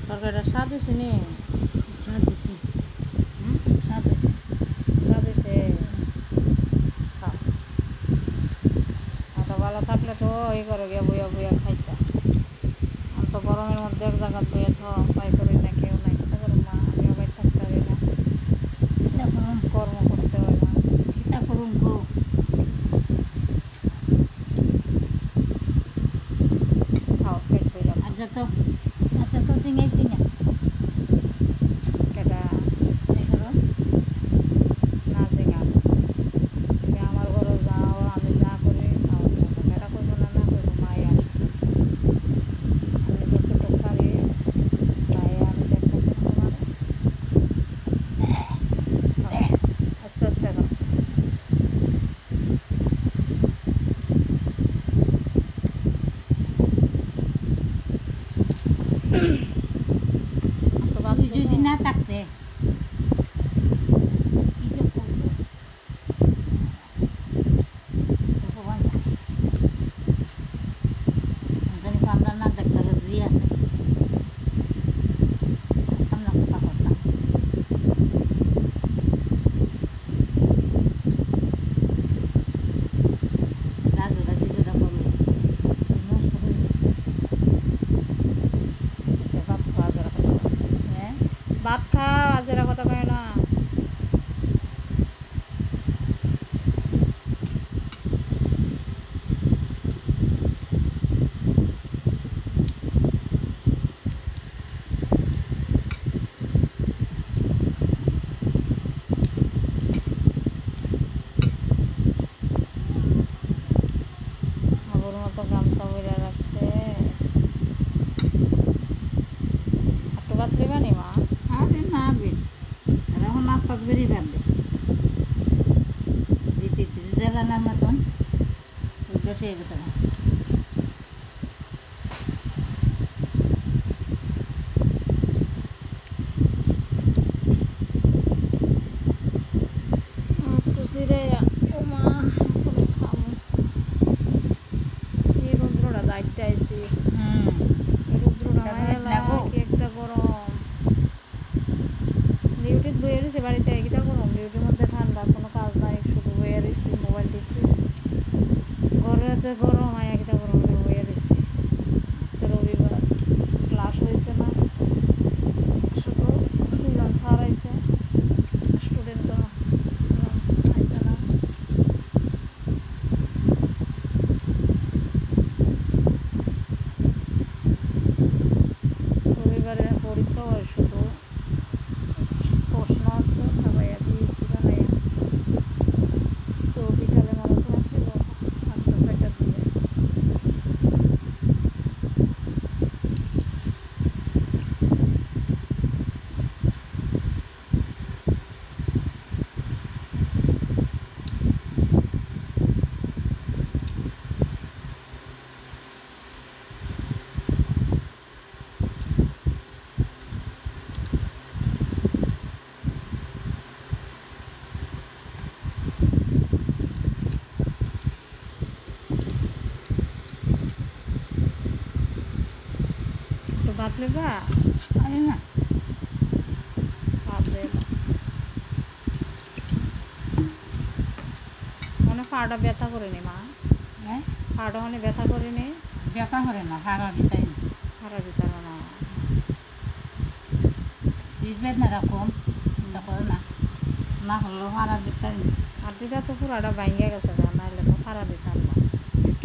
তরকারিটা স্বাদ হয়েছে নি? স্বাদ বেশি। স্বাদ বেশি। স্বাদ হয়েছে। খাও। এত ভালো থাকলে তো এই করে গিয়ে বইয়া বইয়া খাইতা। আমি তো গরমের মধ্যে এক জায়গা বইয়া তো পাই করি না, কেউ নাই। চিন্তা করুন মা, আমিও বাইর থাকতে পারি না, খিতা করুন, কর্ম করতে হয় না। খিতা করুন গো। খাও, পেট বইয়া। আচ্ছা তো চিঙাইছি না কেটা এগুলো। না জিঙা, তুমি আমার ঘরে যাও, আমি যা করি খাও। কেটা করবো না, না করবো মাই আসে। আমি যতটুকু পারি তাই আমি দেখতেছি তোমার। আস্তে আস্তে খাও। তো ভাত তুই যদি দেবো? না থাকতে কি যে করবো ভগবান জানে। জানি তো আমরা না দেখতে হলে জি আছে আমরা কথা করতাম। রাজুরা কিছুটা করলো নষ্ট হয়ে গেছে। সে ভাত খাওয়া যারা কথা কয়। হ্যাঁ ভাত খাওয়া যারা কথা কয় না। আবুর মতো গামছা বইরা রাখছে। একটু ভাত দিবানি মা? আরে না বে এখন না পাক বেরিয়ে পারবে দিতে জ্বালানোর মতন অভ্যাস হয়ে গেছে না। একটু জিরে ও মা, এখন খামু। এই রৌদ্রটা যাইতে আইছি। এই রৌদ্রটা তা মায়া না গো। কি একটা গরম। ডিউটিতে বইয়ে রয়েছে বাড়িতে, কিটা গরম। ডিউটির মধ্যে ঠান্ডা, কোনো কাজ নাই, শুধু বইয়ে রয়েছি, মোবাইল টিপছি। ঘরে যে গরম, মায়া কিটা গরম, বইয়ে রয়েছি। আজকে রবিবার, ক্লাস হয়েছে না, শুধু দুজন স্যার আইছে, স্টুডেন্ট তো আইছে না। রবিবারে পরীক্ষা হয়, শুধু প্রশ্ন আসতো ছাপাইয়া দিয়েছি বানাইয়া। তো বিকালে মনে তো আসিল 8টা 6টার দিকে। একটু ভাত লেবা? আরে না ভাত দেব। মনে পাটা ব্যথা করেনি মা? হ্যাঁ পাটা মানে ব্যথা করেনি? ব্যথা করে না হাড়া দিতাই না হারা ভিতরে না। বুঝবেন না এরকম চিন্তা করে না না হলেও হাড়া দিতাই না। হাতিটা তো পুরাটা ভাঙ্গা গেছে, নাহলে তো হারা দিতাম না। একটু